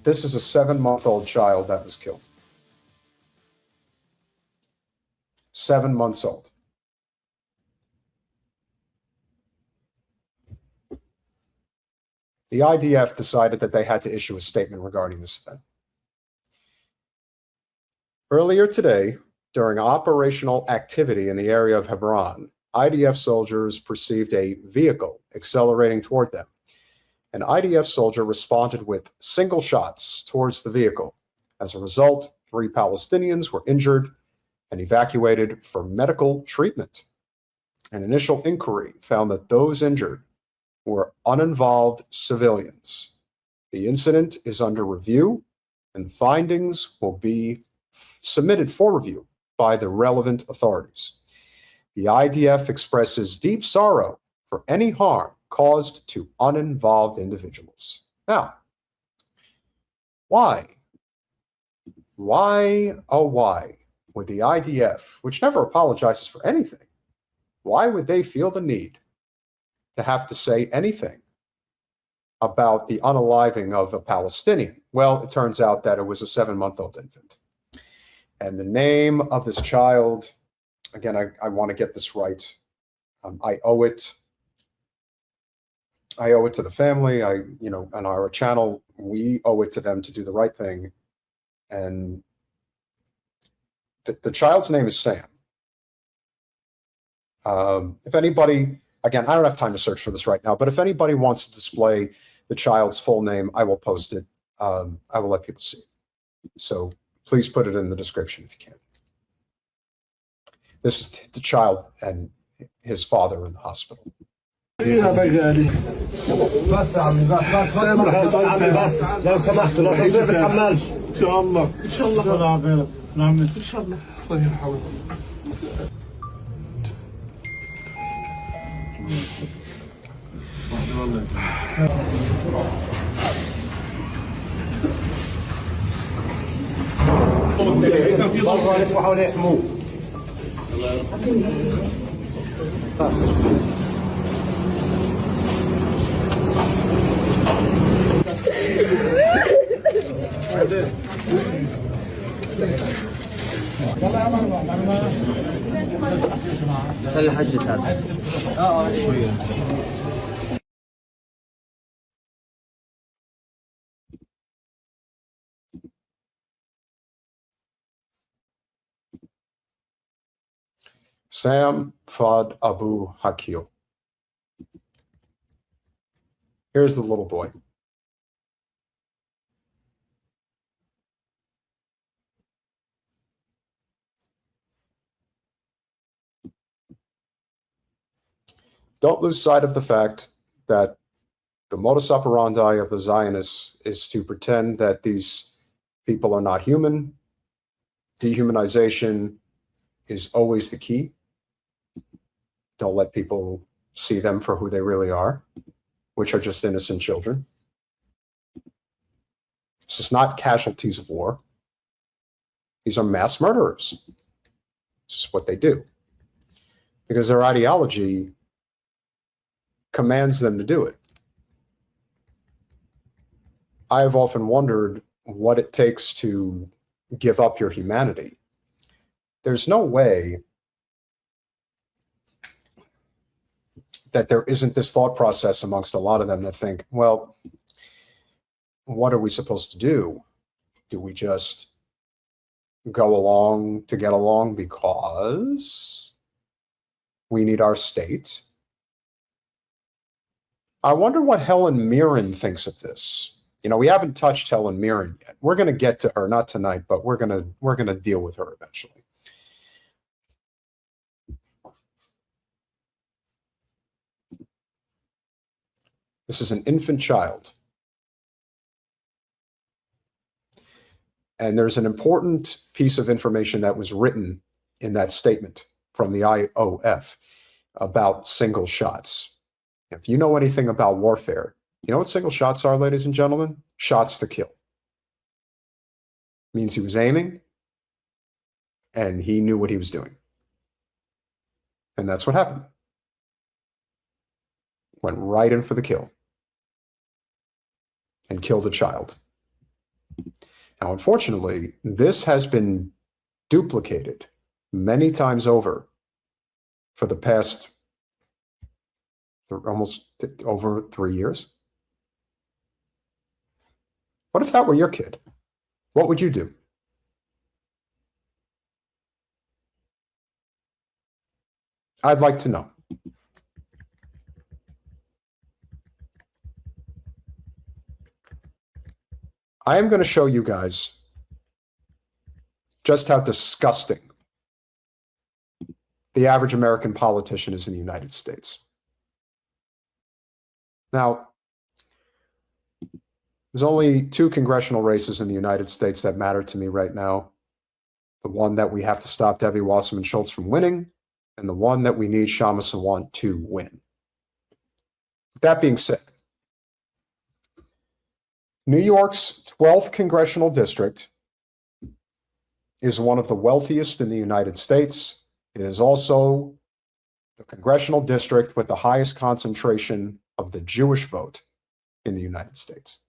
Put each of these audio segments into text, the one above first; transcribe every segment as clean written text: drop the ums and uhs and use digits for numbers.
This is a 7-month-old child that was killed. 7 months old. The IDF decided that they had to issue a statement regarding this event. Earlier today, during operational activity in the area of Hebron, IDF soldiers perceived a vehicle accelerating toward them. An IDF soldier responded with single shots towards the vehicle. As a result, 3 Palestinians were injured and evacuated for medical treatment. An initial inquiry found that those injured were uninvolved civilians. The incident is under review, and the findings will be submitted for review by the relevant authorities. The IDF expresses deep sorrow for any harm caused to uninvolved individuals. Now, why? Why, oh why, would the IDF, which never apologizes for anything, why would they feel the need to have to say anything about the unaliving of a Palestinian? Well, it turns out that it was a 7-month-old infant. And the name of this child, again, I want to get this right. I owe it to the family. On our channel, we owe it to them to do the right thing. And the child's name is Sam. If anybody, again, I don't have time to search for this right now, but if anybody wants to display the child's full name, I will post it. I will let people see it. So please put it in the description if you can. This is the child and his father in the hospital. خلي حجة هذا شوية. Sam Fad Abu Hakil. Here's the little boy. Don't lose sight of the fact that the modus operandi of the Zionists is to pretend that these people are not human. Dehumanization is always the key. Don't let people see them for who they really are, which are just innocent children. This is not casualties of war. These are mass murderers. This is what they do. Because their ideology commands them to do it. I have often wondered what it takes to give up your humanity. There's no way that there isn't this thought process amongst a lot of them that think, well, what are we supposed to do? Do we just go along to get along because we need our state? I wonder what Helen Mirren thinks of this. You know, we haven't touched Helen Mirren yet. We're going to get to her, not tonight, but we're going to deal with her eventually. This is an infant child. And there's an important piece of information that was written in that statement from the IOF about single shots. If you know anything about warfare, you know what single shots are, ladies and gentlemen? Shots to kill. Means he was aiming and he knew what he was doing. And that's what happened. Went right in for the kill and killed a child. Now, unfortunately, this has been duplicated many times over for the past almost over 3 years. What if that were your kid? What would you do? I'd like to know. I am going to show you guys just how disgusting the average American politician is in the United States. Now, there's only 2 congressional races in the United States that matter to me right now. The one that we have to stop Debbie Wasserman Schultz from winning, and the one that we need Shama Sawant to win. That being said, New York's 12th congressional district is one of the wealthiest in the United States. It is also the congressional district with the highest concentration of the Jewish vote in the United States.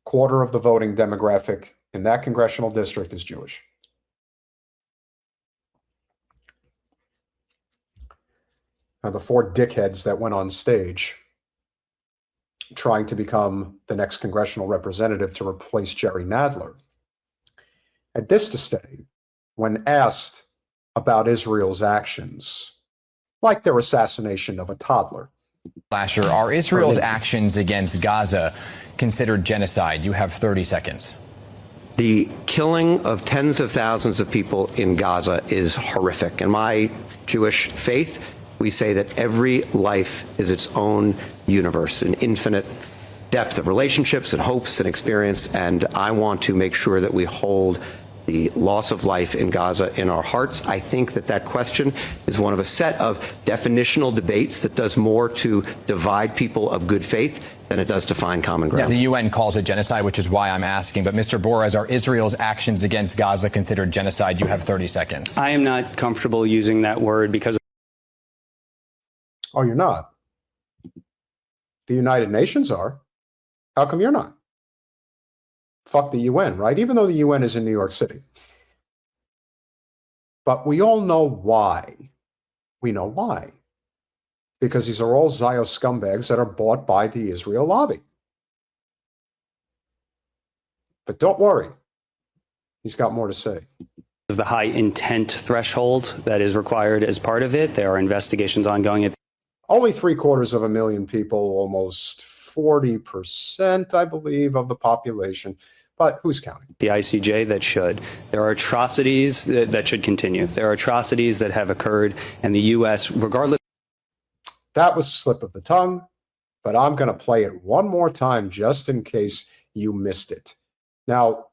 Quarter of the voting demographic in that congressional district is Jewish. Now, the 4 dickheads that went on stage trying to become the next congressional representative to replace Jerry Nadler had this to say when asked about Israel's actions, like their assassination of a toddler. Lasher, are Israel's actions against Gaza considered genocide? You have 30 seconds. The killing of tens of thousands of people in Gaza is horrific. In my Jewish faith, we say that every life is its own universe, an infinite depth of relationships and hopes and experience, and I want to make sure that we hold the loss of life in Gaza in our hearts. I think that that question is one of a set of definitional debates that does more to divide people of good faith than it does to find common ground. Yeah, the UN calls it genocide, which is why I'm asking. But Mr. Borez, are Israel's actions against Gaza considered genocide? You have 30 seconds. I am not comfortable using that word because... Oh, you're not? The United Nations are. How come you're not? Fuck the UN, right? Even though the UN is in New York City. But we all know why. We know why. Because these are all Zio scumbags that are bought by the Israel lobby. But don't worry. He's got more to say. Of the high intent threshold that is required as part of it, there are investigations ongoing. Only 750,000 people, almost 40%, I believe, of the population. But who's counting? The ICJ that should. There are atrocities that should continue. There are atrocities that have occurred, and the U.S., regardless. That was a slip of the tongue, but I'm going to play it one more time just in case you missed it. Now,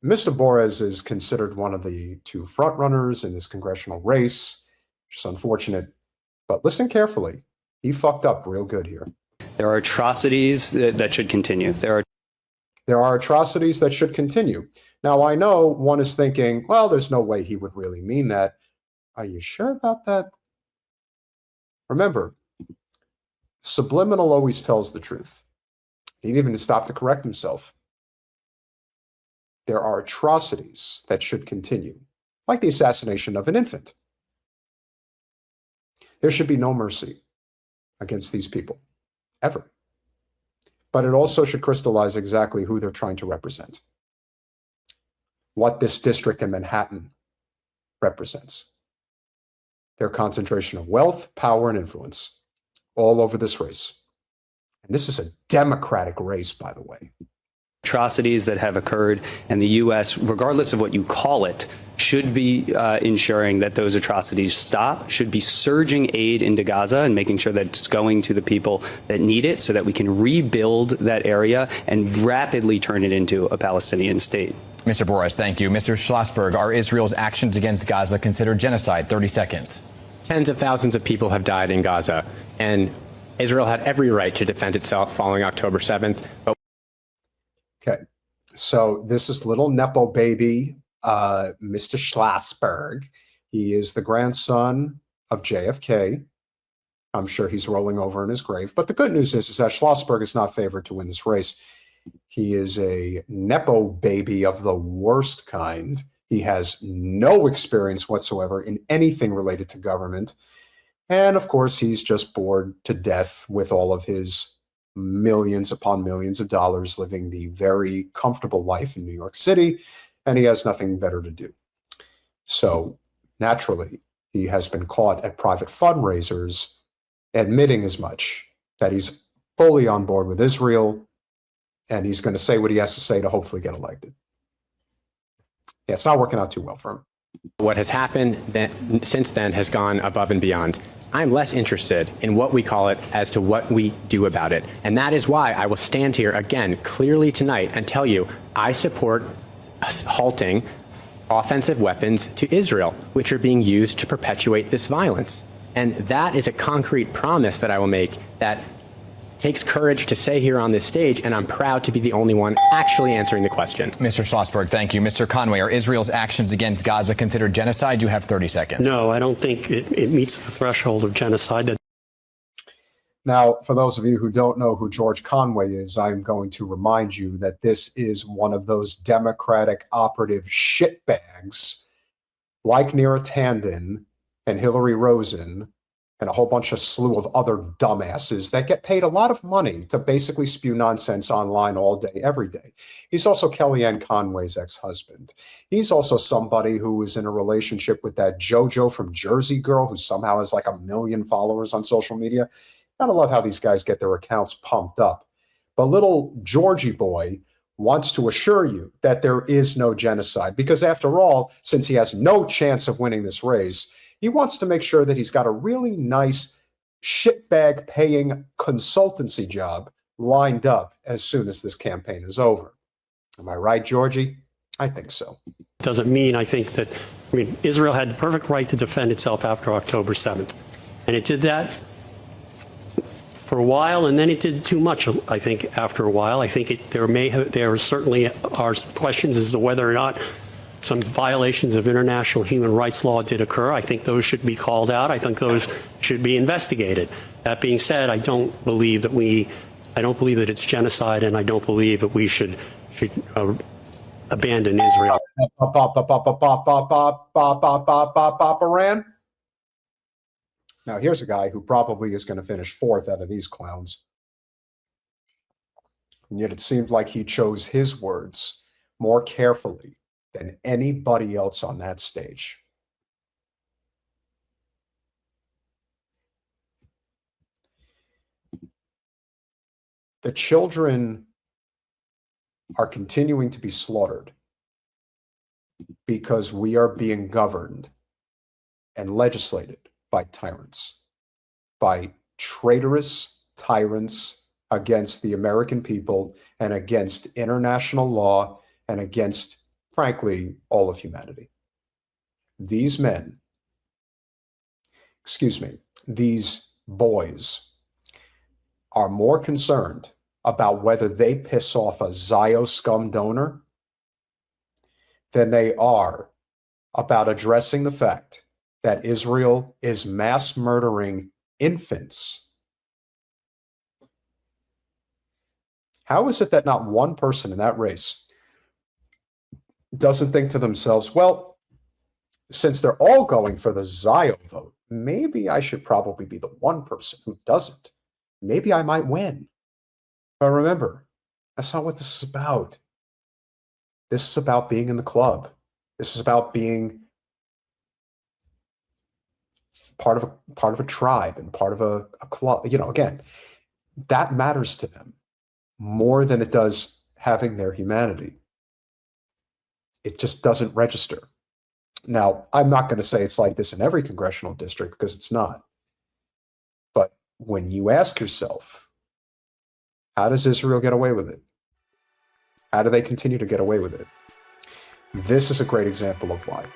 Mr. Borez is considered one of the 2 frontrunners in this congressional race, which is unfortunate. But listen carefully. He fucked up real good here. There are atrocities that should continue. There are atrocities that should continue. Now, I know one is thinking, well, there's no way he would really mean that. Are you sure about that? Remember, subliminal always tells the truth. He didn't even stop to correct himself. There are atrocities that should continue, like the assassination of an infant. There should be no mercy against these people, ever. But it also should crystallize exactly who they're trying to represent, what this district in Manhattan represents. Their concentration of wealth, power, and influence all over this race. And this is a Democratic race, by the way. Atrocities that have occurred, and the U.S., regardless of what you call it, should be ensuring that those atrocities stop, should be surging aid into Gaza and making sure that it's going to the people that need it so that we can rebuild that area and rapidly turn it into a Palestinian state. Mr. Borez, thank you. Mr. Schlossberg, are Israel's actions against Gaza considered genocide? 30 seconds. Tens of thousands of people have died in Gaza, and Israel had every right to defend itself following October 7th. But okay, so this is little Nepo baby, Mr. Schlossberg. He is the grandson of JFK. I'm sure he's rolling over in his grave. But the good news is that Schlossberg is not favored to win this race. He is a Nepo baby of the worst kind. He has no experience whatsoever in anything related to government. And of course, he's just bored to death with all of his millions upon millions of dollars living the very comfortable life in New York City, and he has nothing better to do. So naturally, he has been caught at private fundraisers admitting as much, that he's fully on board with Israel, and he's going to say what he has to say to hopefully get elected. Yeah, it's not working out too well for him. What has happened since then has gone above and beyond. I'm less interested in what we call it as to what we do about it. And that is why I will stand here again clearly tonight and tell you I support halting offensive weapons to Israel, which are being used to perpetuate this violence. And that is a concrete promise that I will make that takes courage to say here on this stage, and I'm proud to be the only one actually answering the question. Mr. Schlossberg, thank you. Mr. Conway, are Israel's actions against Gaza considered genocide? You have 30 seconds. No, I don't think it meets the threshold of genocide. Now, for those of you who don't know who George Conway is, I'm going to remind you that this is one of those Democratic operative shitbags like Neera Tanden and Hillary Rosen and a whole bunch of slew of other dumbasses that get paid a lot of money to basically spew nonsense online all day, every day. He's also Kellyanne Conway's ex-husband. He's also somebody who is in a relationship with that JoJo from Jersey girl who somehow has like 1 million followers on social media. Gotta love how these guys get their accounts pumped up. But little Georgie boy wants to assure you that there is no genocide because after all, since he has no chance of winning this race, he wants to make sure that he's got a really nice shitbag paying consultancy job lined up as soon as this campaign is over. Am I right, Georgie? I think so. Doesn't mean I think that, Israel had the perfect right to defend itself after October 7th. And it did that for a while, and then it did too much, I think, after a while. I think there certainly are questions as to whether or not some violations of international human rights law did occur. I think those should be called out. I think those should be investigated. That being said, I don't believe that it's genocide, and I don't believe that we should abandon Israel. Iran. Now, here's a guy who probably is going to finish fourth out of these clowns. And yet it seems like he chose his words more carefully than anybody else on that stage. The children are continuing to be slaughtered because we are being governed and legislated by tyrants, by traitorous tyrants against the American people and against international law and against, frankly, all of humanity. These men, these boys are more concerned about whether they piss off a Zio scum donor than they are about addressing the fact that Israel is mass murdering infants. How is it that not one person in that race doesn't think to themselves, well, since they're all going for the Zio vote, maybe I should probably be the one person who doesn't. Maybe I might win. But remember, that's not what this is about. This is about being in the club. This is about being part of a tribe and part of a club. Again, that matters to them more than it does having their humanity. It just doesn't register. Now, I'm not going to say it's like this in every congressional district because it's not. But when you ask yourself, how does Israel get away with it? How do they continue to get away with it? This is a great example of why.